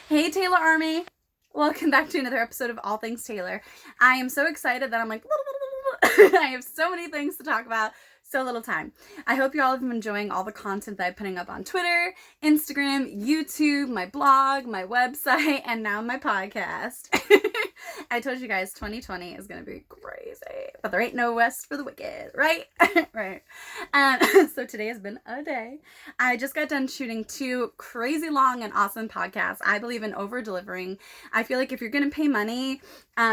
Hey Taylor Army! Welcome back to another episode of All Things Taylor. I am so excited that I'm like, I have so many things to talk about, so little time. I hope you all have been enjoying all the content that I'm putting up on Twitter, Instagram, YouTube, my blog, my website, and now my podcast. I told you guys 2020 is going to be crazy, but there ain't no rest for the wicked, right? Right. So today has been a day. I just got done shooting 2 crazy long and awesome podcasts. I believe in over-delivering. I feel like if you're going to pay money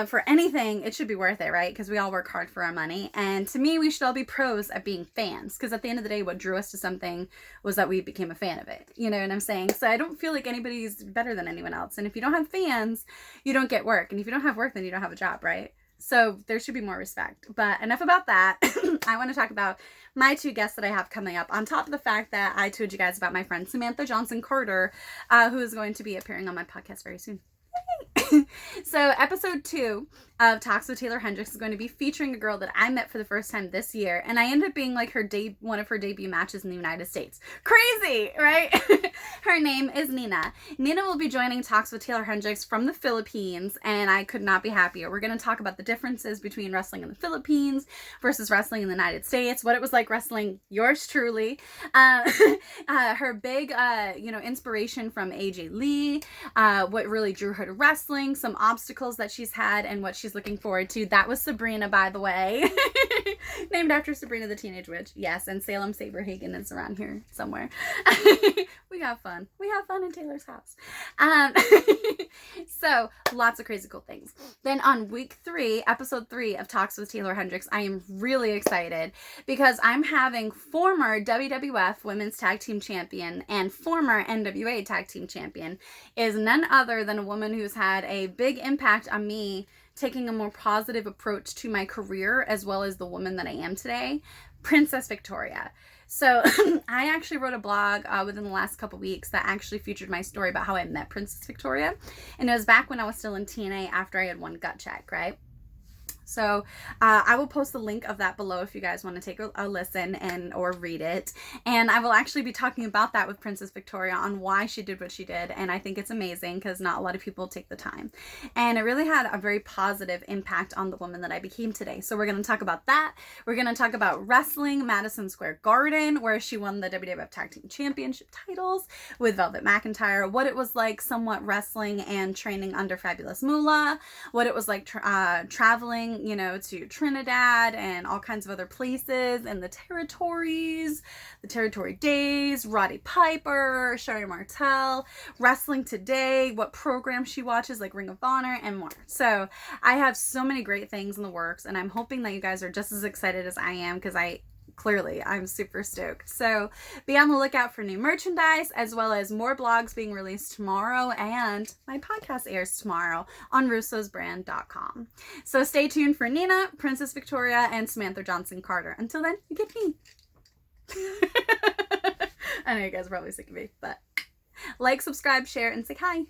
for anything, it should be worth it, right? Because we all work hard for our money. And to me, we should all be pros at being fans. Because at the end of the day, what drew us to something was that we became a fan of it. You know what I'm saying? So I don't feel like anybody's better than anyone else. And if you don't have fans, you don't get work. And if you don't have work, then you don't have a job, right? So there should be more respect. But enough about that. I want to talk about my 2 guests that I have coming up, on top of the fact that I told you guys about my friend Samantha Johnson Carter, who is going to be appearing on my podcast very soon. So episode 2 of Talks with Taeler Hendricks is going to be featuring a girl that I met for the first time this year, and I ended up being like one of her debut matches in the United States. Crazy, right? Her name is Nina. Nina will be joining Talks with Taeler Hendricks from the Philippines, and I could not be happier. We're going to talk about the differences between wrestling in the Philippines versus wrestling in the United States, what it was like wrestling yours truly, her big inspiration from AJ Lee, what really drew her to wrestling, some obstacles that she's had, and what she's looking forward to. That was Sabrina, by the way. Named after Sabrina the Teenage Witch. Yes, and Salem Saberhagen is around here somewhere. We have fun. We have fun in Taylor's house. So, lots of crazy cool things. Then on week 3, episode 3 of Talks with Taeler Hendricks, I am really excited because I'm having former WWF Women's Tag Team Champion and former NWA Tag Team Champion is none other than a woman who's had a big impact on me taking a more positive approach to my career as well as the woman that I am today, Princess Victoria. So I actually wrote a blog within the last couple weeks that actually featured my story about how I met Princess Victoria. And it was back when I was still in TNA after I had won Gut Check, right? So I will post the link of that below if you guys want to take a listen or read it. And I will actually be talking about that with Princess Victoria on why she did what she did. And I think it's amazing because not a lot of people take the time. And it really had a very positive impact on the woman that I became today. So we're going to talk about that. We're going to talk about wrestling Madison Square Garden, where she won the WWF Tag Team Championship titles with Velvet McIntyre, what it was like somewhat wrestling and training under Fabulous Moolah, what it was like traveling to Trinidad and all kinds of other places and the territories, the territory days, Roddy Piper, Sherry Martel, wrestling today, what program she watches like Ring of Honor, and more. So I have so many great things in the works, and I'm hoping that you guys are just as excited as I am, because I'm super stoked. So be on the lookout for new merchandise, as well as more blogs being released tomorrow, and my podcast airs tomorrow on russosbrand.com. So stay tuned for Nina, Princess Victoria, and Samantha Johnson Carter. Until then, you get me. I know you guys are probably sick of me, but like, subscribe, share, and say hi.